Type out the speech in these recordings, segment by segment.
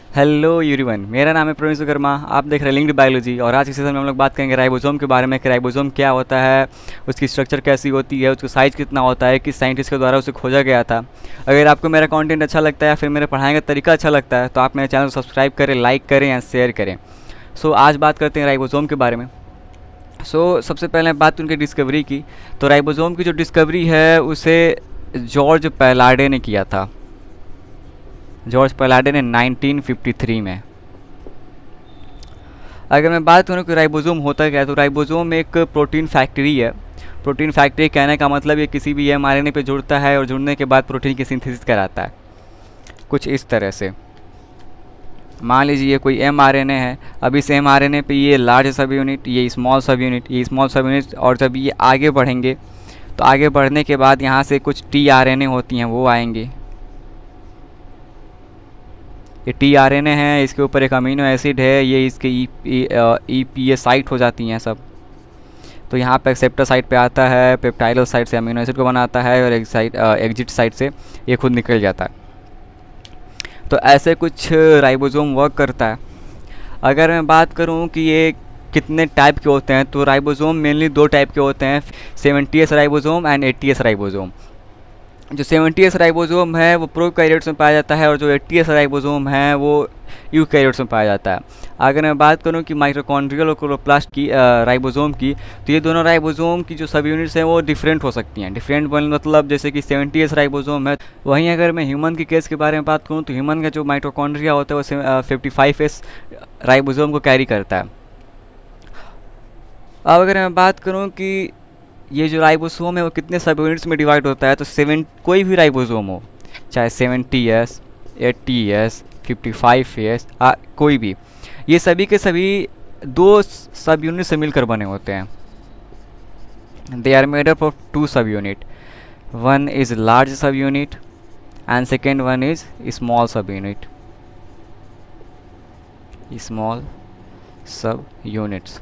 Hello everyone, मेरा नाम है प्रवीण वर्मा। आप देख रहे हैं लिंक्ड बायोलॉजी और आज के सेशन में हम लोग बात करेंगे राइबोसोम के बारे में कि राइबोसोम क्या होता है, उसकी स्ट्रक्चर कैसी होती है, उसका साइज़ कितना होता है, किस साइंटिस्ट के द्वारा उसे खोजा गया था। अगर आपको मेरा कंटेंट अच्छा लगता है या फिर मेरे पढ़ाने का तरीका अच्छा लगता है तो आप मेरे चैनल को सब्सक्राइब करें, लाइक करें या शेयर करें। सो आज बात करते हैं राइबोसोम के बारे में। सबसे पहले बात उनकी डिस्कवरी की। तो राइबोसोम की जो डिस्कवरी है उसे जॉर्ज पैलाडे ने किया था। जॉर्ज पैलाडे ने 1953 में। अगर मैं बात करूँ कि राइबोसोम होता क्या है, तो राइबोसोम एक प्रोटीन फैक्ट्री है। प्रोटीन फैक्ट्री कहने का मतलब ये किसी भी एमआरएनए पे जुड़ता है और जुड़ने के बाद प्रोटीन की सिंथेसिस कराता है, कुछ इस तरह से। मान लीजिए ये कोई एमआरएनए है, अब इस एमआरएनए पे ये लार्ज सब यूनिट, ये स्मॉल सब यूनिट, ये स्मॉल सब यूनिट, और जब ये आगे बढ़ेंगे तो आगे बढ़ने के बाद यहाँ से कुछ टीआरएनए होती हैं वो आएंगे। ये टीआरएनए है, इसके ऊपर एक अमीनो एसिड है, ये इसके ईपीए साइट हो जाती हैं सब। तो यहाँ पे एक्सेप्टर साइट पे आता है, पेप्टाइडल साइट से अमीनो एसिड को बनाता है और एग्जिट साइट से ये खुद निकल जाता है। तो ऐसे कुछ राइबोसोम वर्क करता है। अगर मैं बात करूँ कि ये कितने टाइप के होते हैं, तो राइबोसोम मेनली दो टाइप के होते हैं, 70s ribosome and 80s ribosome. जो 70s राइबोसोम है वो प्रोकैरियोट्स में पाया जाता है और जो 80s राइबोसोम है वो यूकैरियोट्स में पाया जाता है। अगर मैं बात करूं कि माइटोकॉन्ड्रियल और क्लोरोप्लास्ट की राइबोसोम की, तो ये दोनों राइबोसोम की जो सब यूनिट्स हैं वो डिफरेंट हो सकती हैं। डिफरेंट मतलब जैसे कि 70s राइबोसोम है। वहीं अगर मैं ह्यूमन की केस के बारे में बात करूँ तो ह्यूमन का जो माइटोकॉन्ड्रिया होता है वो 55s राइबोसोम को कैरी करता है। अब अगर मैं बात करूँ कि ये जो राइबोसोम है वो कितने सब यूनिट्स में डिवाइड होता है, तो कोई भी राइबोसोम हो, चाहे 70s, 80s, 55s, कोई भी, ये सभी के सभी दो सब यूनिट से मिलकर बने होते हैं। They are made up of two sub unit, one is large sub unit and second one is small sub unit, small sub units.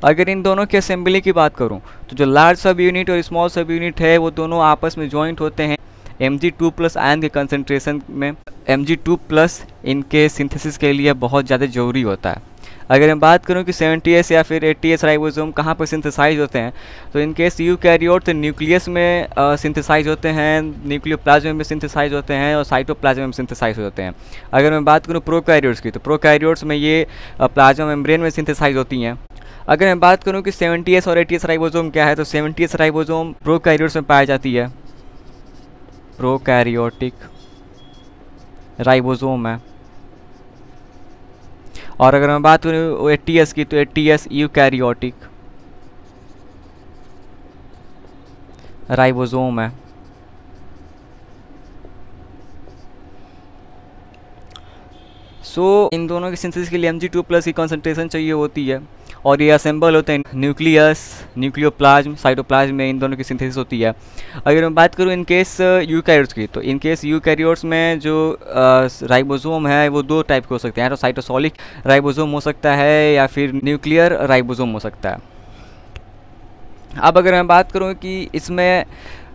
अगर इन दोनों की असेंबली की बात करूं तो जो लार्ज सब यूनिट और स्मॉल सब यूनिट है वो दोनों आपस में जॉइंट होते हैं Mg2+ आयन के कंसंट्रेशन में। Mg2+ इनके सिंथेसिस के लिए बहुत ज़्यादा ज़रूरी होता है। अगर मैं बात करूं कि 70s या फिर 80s राइबोसोम कहाँ पर सिंथेसाइज होते हैं, तो इनके यूकैरियोट न्यूक्लियस में सिंथेसाइज होते हैं, न्यूक्लियोप्लाज्म में सिंथेसाइज होते हैं और साइटोप्लाज्म में सिंथेसाइज होते हैं। अगर मैं बात करूँ प्रोकैरियोट्स की, तो प्रोकैरियोट्स में ये प्लाज्मा मेम्ब्रेन में सिंथेसाइज होती हैं। अगर मैं बात करूं कि 70s और 80s राइबोसोम क्या है, तो 70s राइबोसोम प्रोकैरियोट्स में पाई जाती है, प्रोकैरियोटिक राइबोसोम है। और अगर मैं बात करूं 80s की, तो 80s यूकैरियोटिक राइबोसोम है। इन दोनों की सिंथेसिस के लिए Mg2+ की कंसंट्रेशन चाहिए होती है और ये असेंबल होते हैं न्यूक्लियस, न्यूक्लियोप्लाज्म, साइटोप्लाज्म में, इन दोनों की सिंथेसिस होती है। अगर मैं बात करूँ इन केस यूकैरियोट्स की, तो इन केस यूकैरियोट्स में जो राइबोसोम है वो दो टाइप के हो सकते हैं, तो साइटोसोलिक राइबोसोम हो सकता है या फिर न्यूक्लियर राइबोसोम हो सकता है। अब अगर मैं बात करूँ कि इसमें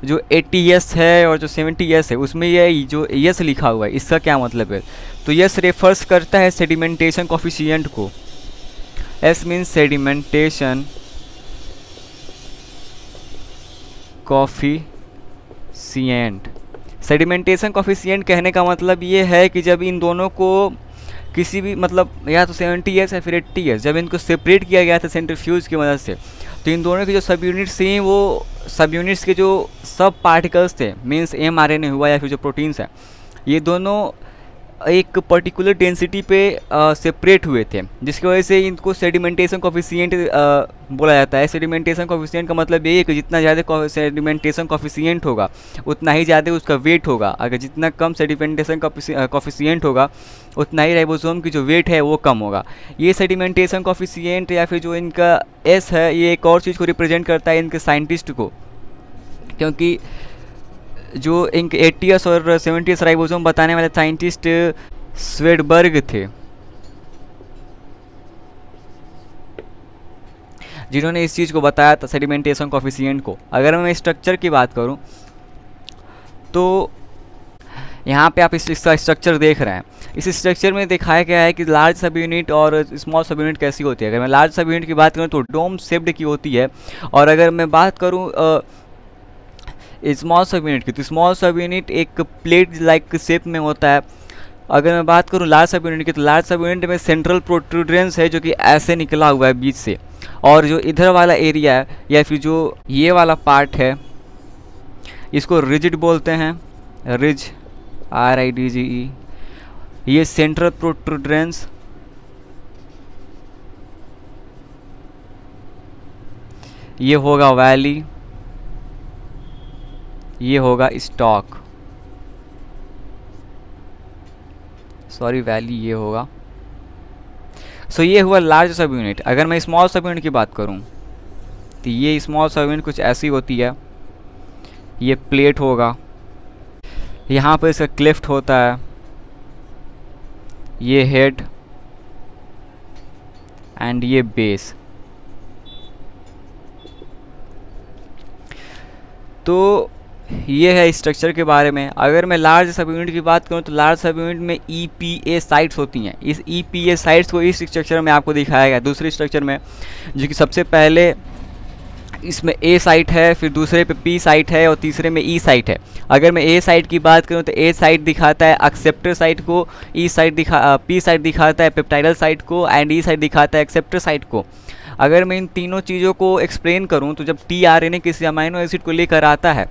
जो 80s है और जो 70s है उसमें ये जो एस लिखा हुआ है इसका क्या मतलब है, तो यस रेफर्स करता है सेडिमेंटेशन कॉफिशिएंट को। S means sedimentation coefficient. Sedimentation coefficient कहने का मतलब ये है कि जब इन दोनों को किसी भी मतलब या तो 70s या फिर 80s जब इनको सेपरेट किया गया था सेंट्रीफ्यूज की मदद से, तो इन दोनों के जो सब यूनिट्स थी वो सब यूनिट्स के जो सब पार्टिकल्स थे, मीन्स एमआरएनए हुआ या फिर जो प्रोटीन्स हैं, ये दोनों एक पर्टिकुलर डेंसिटी पे सेपरेट हुए थे, जिसकी वजह से इनको सेडिमेंटेशन कॉफिशिएंट बोला जाता है। सेडिमेंटेशन कॉफिशिएंट का मतलब ये है कि जितना ज़्यादा सेडिमेंटेशन कॉफिशिएंट होगा उतना ही ज़्यादा उसका वेट होगा। अगर जितना कम सेडिमेंटेशन कॉफिशिएंट होगा उतना ही राइबोसोम की जो वेट है वो कम होगा। ये सेडिमेंटेशन कॉफिशिएंट या फिर जो इनका एस है ये एक और चीज़ को रिप्रेजेंट करता है इनके साइंटिस्ट को, क्योंकि जो इनके 80s और 70s राइबोसोम बताने वाले साइंटिस्ट स्वेडबर्ग थे, जिन्होंने इस चीज़ को बताया था सेडिमेंटेशन कॉफिशिएंट को। अगर मैं स्ट्रक्चर की बात करूं तो यहाँ पे आप इसका स्ट्रक्चर देख रहे हैं। इस स्ट्रक्चर में दिखाया गया है कि लार्ज सब यूनिट और स्मॉल सब यूनिट कैसी होती है। अगर मैं लार्ज सब यूनिट की बात करूँ तो डोम शेप्ड की होती है, और अगर मैं बात करूँ स्मॉल सब यूनिट की तो स्मॉल सब यूनिट एक प्लेट लाइक शेप में होता है। अगर मैं बात करूँ लार्ज सब यूनिट की तो लार्ज सब यूनिट में सेंट्रल प्रोट्रूडेंस है जो कि ऐसे निकला हुआ है बीच से, और जो इधर वाला एरिया है या फिर जो ये वाला पार्ट है इसको रिजिड बोलते हैं, रिज RIDGE। ये सेंट्रल प्रोट्रूडेंस, ये होगा वैली, ये होगा स्टॉक, सॉरी वैली ये होगा। सो ये हुआ लार्ज सब यूनिट। अगर मैं स्मॉल सब यूनिट की बात करूं तो ये स्मॉल सब यूनिट कुछ ऐसी होती है। ये प्लेट होगा, यहाँ पर इसका क्लिफ्ट होता है, ये हेड एंड ये बेस। तो ये है स्ट्रक्चर के बारे में। अगर मैं लार्ज सब यूनिट की बात करूं तो लार्ज सब यूनिट में EPA साइट्स होती हैं। इस EPA साइट्स को इस स्ट्रक्चर में आपको दिखाया गया, दूसरे स्ट्रक्चर में, जो कि सबसे पहले इसमें A साइट है, फिर दूसरे पे P साइट है और तीसरे में E साइट है। अगर मैं A साइट की बात करूं तो A साइट दिखाता है एक्सेप्टर साइट को, P साइट दिखाता है पेप्टाइडल साइट को, एंड E साइट दिखाता है एक्सेप्टर साइट को। अगर मैं इन तीनों चीज़ों को एक्सप्लेन करूं तो जब tRNA किसी अमाइनो एसिड को लेकर आता है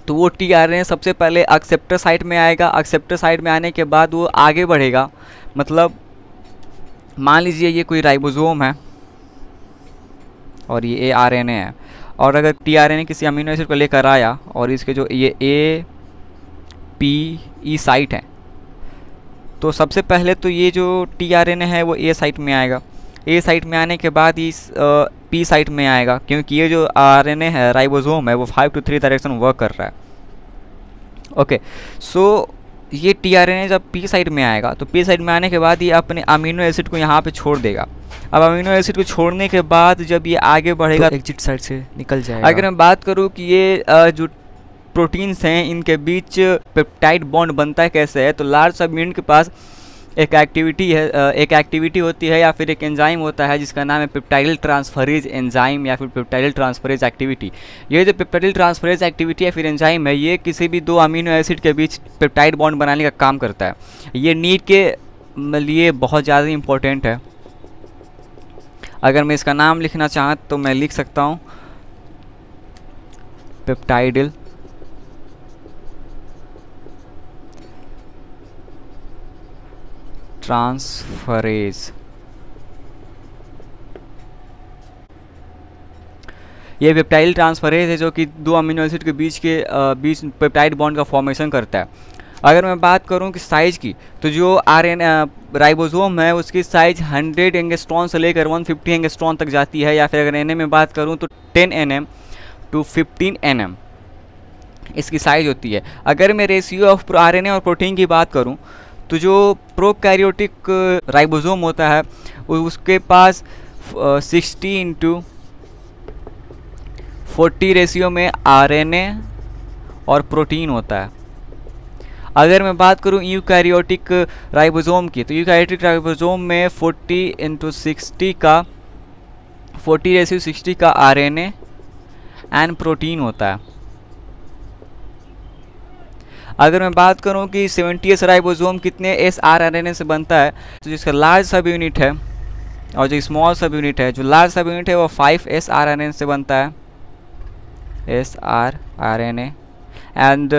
तो वो tRNA सबसे पहले एक्सेप्टर साइट में आएगा। एक्सेप्टर साइट में आने के बाद वो आगे बढ़ेगा। मतलब मान लीजिए ये कोई राइबोसोम है और ये RNA है, और अगर tRNA किसी अमीनो एसिड को लेकर आया और इसके जो ये APE साइट है, तो सबसे पहले तो ये जो tRNA है वो A साइट में आएगा। A साइट में आने के बाद इस P साइट में आएगा, क्योंकि ये जो RNA है राइबोसोम है वो 5 to 3 डायरेक्शन वर्क कर रहा है। ओके, सो ये tRNA जब P साइट में आएगा तो P साइट में आने के बाद ये अपने अमीनो एसिड को यहाँ पे छोड़ देगा। अब अमीनो एसिड को छोड़ने के बाद जब ये आगे बढ़ेगा तो एग्जिट साइड से निकल जाएगा। अगर मैं बात करूँ कि ये जो प्रोटीन्स हैं इनके बीच पेप्टाइड बॉन्ड बनता है कैसे है, तो लार्ज सब यूनिट के पास एक एक्टिविटी होती है या फिर एक एंजाइम होता है जिसका नाम है पेप्टाइडल ट्रांसफरेज एंजाइम या फिर पेप्टाइडल ट्रांसफरेज एक्टिविटी। ये जो पेप्टाइडल ट्रांसफरेज एक्टिविटी या फिर एंजाइम है ये किसी भी दो अमीनो एसिड के बीच पेप्टाइड बॉन्ड बनाने का काम करता है। ये नीट के लिए बहुत ज़्यादा इम्पोर्टेंट है। अगर मैं इसका नाम लिखना चाहूँ तो मैं लिख सकता हूँ पेप्टाइडल ट्रांसफरेज। ये पेप्टाइडल ट्रांसफरेज है जो कि दो अमीनो एसिड के बीच पेप्टाइड बॉन्ड का फॉर्मेशन करता है। अगर मैं बात करूं कि साइज़ की तो जो राइबोसोम है उसकी साइज़ 100 एंगस्ट्रॉन से लेकर 150 एंगस्ट्रॉन तक जाती है, या फिर अगर NM में बात करूं तो 10 nm to 15 nm इसकी साइज़ होती है। अगर मैं रेशियो ऑफ RNA और प्रोटीन की बात करूं तो जो प्रोकैरियोटिक राइबोसोम होता है उसके पास 60:40 रेशियो में RNA और प्रोटीन होता है। अगर मैं बात करूं यूकैरियोटिक राइबोसोम की तो यूकैरियोटिक राइबोसोम में 40:60 का 40:60 का RNA एंड प्रोटीन होता है। अगर मैं बात करूं कि 70S राइबोसोम कितने sRNA से बनता है, तो जिसका लार्ज सब यूनिट है और जो स्मॉल सब यूनिट है, जो लार्ज सब यूनिट है वो 5 sRNA से बनता है, sRNA, एंड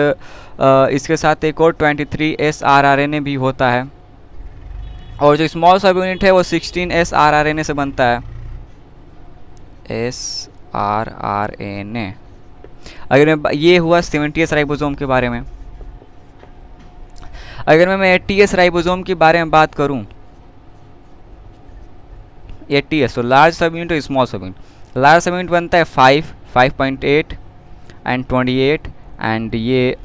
इसके साथ एक और 23 sRNA भी होता है, और जो स्मॉल सब यूनिट है वो 16 sRNA से बनता है, sRNA। अगर मैं ये हुआ 70S राइबोसोम के बारे में। अगर मैं 80S राइबोसोम के बारे में बात करूं, 80S तो लार्ज सब यूनिट और small sub unit. Large sub unit बनता है 5.8 एंड 28 एंड ये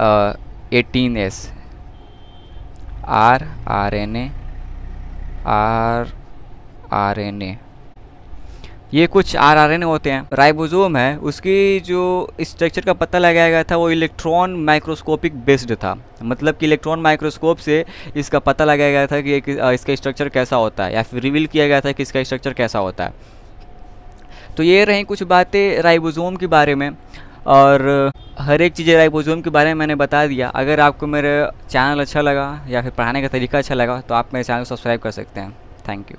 18S RNA। ये कुछ RNA होते हैं। राइबोसोम है, उसकी जो स्ट्रक्चर का पता लगाया गया था वो इलेक्ट्रॉन माइक्रोस्कोपिक बेस्ड था, मतलब कि इलेक्ट्रॉन माइक्रोस्कोप से इसका पता लगाया गया था कि इसका स्ट्रक्चर कैसा होता है, या फिर रिवील किया गया था कि इसका स्ट्रक्चर कैसा होता है। तो ये रही कुछ बातें राइबोसोम के बारे में, और हर एक चीज़ राइबोसोम के बारे में मैंने बता दिया। अगर आपको मेरा चैनल अच्छा लगा या फिर पढ़ाने का तरीका अच्छा लगा तो आप मेरे चैनल को सब्सक्राइब कर सकते हैं। Thank you.